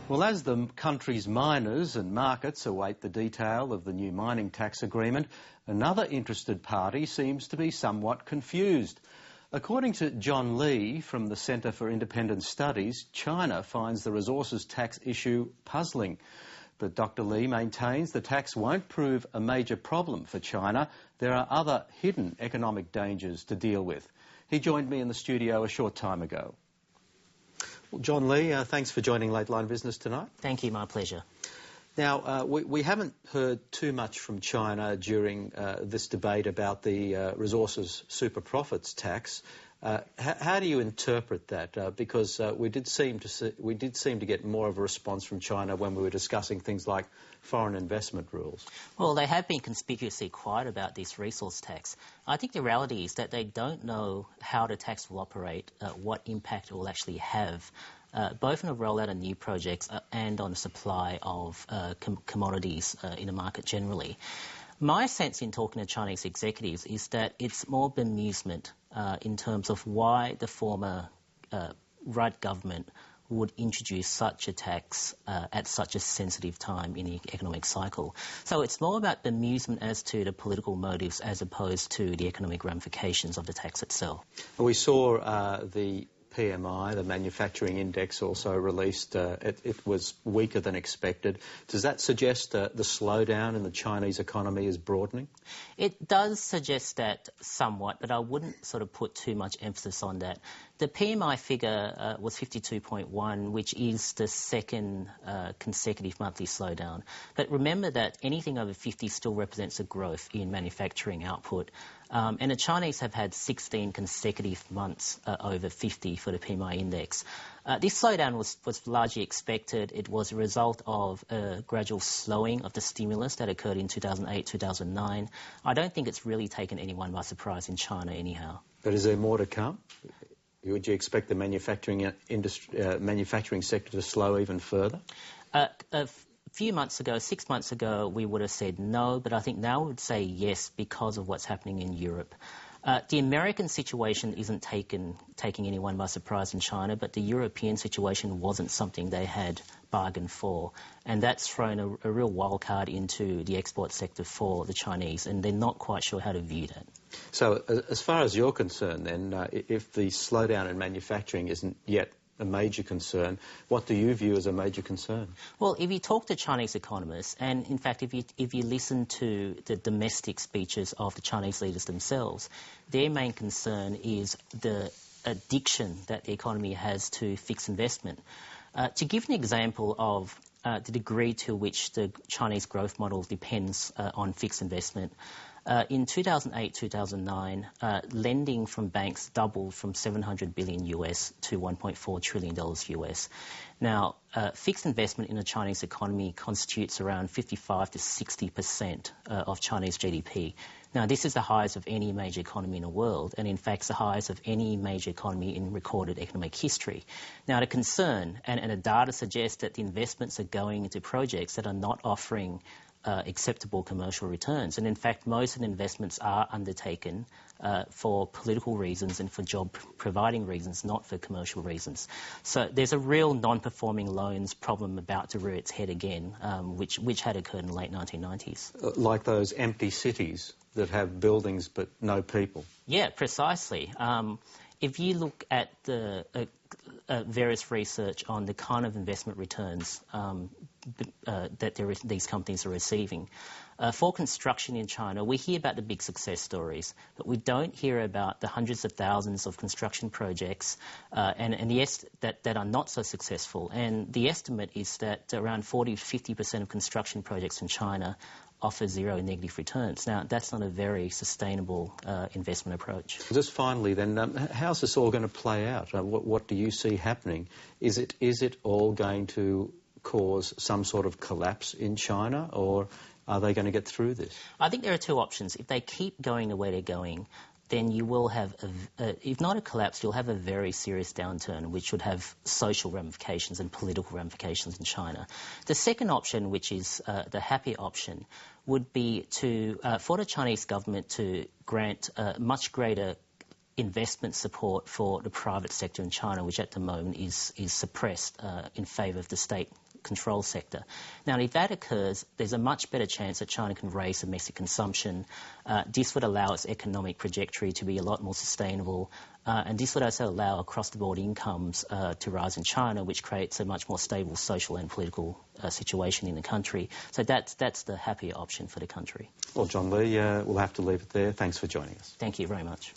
Well, as the country's miners and markets await the detail of the new mining tax agreement, another interested party seems to be somewhat confused. According to John Lee from the Centre for Independent Studies, China finds the resources tax issue puzzling. But Dr. Lee maintains the tax won't prove a major problem for China. There are other hidden economic dangers to deal with. He joined me in the studio a short time ago. Well, John Lee, thanks for joining Late Line Business tonight. Thank you, my pleasure. Now, we haven't heard too much from China during this debate about the resources super profits tax. How do you interpret that? Because we did seem to get more of a response from China when we were discussing things like foreign investment rules. Well, they have been conspicuously quiet about this resource tax. I think the reality is that they don't know how the tax will operate, what impact it will actually have, both on the rollout of new projects and on the supply of commodities in the market generally. My sense in talking to Chinese executives is that it's more bemusement in terms of why the former right government would introduce such a tax at such a sensitive time in the economic cycle. So it's more about bemusement as to the political motives as opposed to the economic ramifications of the tax itself. We saw the PMI, the manufacturing index, also released. It was weaker than expected. Does that suggest the slowdown in the Chinese economy is broadening? It does suggest that somewhat, but I wouldn't sort of put too much emphasis on that. The PMI figure was 52.1, which is the second consecutive monthly slowdown. But remember that anything over 50 still represents a growth in manufacturing output. And the Chinese have had 16 consecutive months over 50 for the PMI index. This slowdown was largely expected. It was a result of a gradual slowing of the stimulus that occurred in 2008, 2009. I don't think it's really taken anyone by surprise in China anyhow. But is there more to come? Would you expect the manufacturing sector to slow even further? A few months ago, 6 months ago, we would have said no, but I think now we would say yes because of what's happening in Europe. The American situation isn't taking anyone by surprise in China, but the European situation wasn't something they had bargained for. And that's thrown a real wild card into the export sector for the Chinese, and they're not quite sure how to view that. So as far as you're concerned, then, if the slowdown in manufacturing isn't yet a major concern, what do you view as a major concern? Well, if you talk to Chinese economists, and in fact if you listen to the domestic speeches of the Chinese leaders themselves, their main concern is the addiction that the economy has to fixed investment. To give an example of the degree to which the Chinese growth model depends on fixed investment, in 2008-2009, lending from banks doubled from $700 billion US to $1.4 trillion US. Now, fixed investment in the Chinese economy constitutes around 55 to 60% of Chinese GDP. Now, this is the highest of any major economy in the world, and in fact, it's the highest of any major economy in recorded economic history. Now, the concern, and the data suggests that the investments are going into projects that are not offering acceptable commercial returns. And in fact, most of the investments are undertaken for political reasons and for job-providing reasons, not for commercial reasons. So there's a real non-performing loans problem about to rear its head again, which had occurred in the late 1990s. Like those empty cities that have buildings but no people? Yeah, precisely. If you look at the various research on the kind of investment returns that these companies are receiving, for construction in China, we hear about the big success stories, but we don't hear about the hundreds of thousands of construction projects that are not so successful. And the estimate is that around 40 to 50% of construction projects in China offer zero negative returns. Now, that's not a very sustainable investment approach. Just finally, then, how's this all going to play out? What do you see happening? Is it all going to cause some sort of collapse in China, or are they going to get through this? I think there are two options. If they keep going the way they're going, then you will have, if not a collapse, you'll have a very serious downturn, which would have social ramifications and political ramifications in China. The second option, which is the happier option, would be for the Chinese government to grant much greater investment support for the private sector in China, which at the moment is suppressed in favour of the state control sector. Now, if that occurs, there's a much better chance that China can raise domestic consumption. This would allow its economic trajectory to be a lot more sustainable, and this would also allow across-the-board incomes to rise in China, which creates a much more stable social and political situation in the country. So that's the happier option for the country. Well, John Lee, we'll have to leave it there. Thanks for joining us. Thank you very much.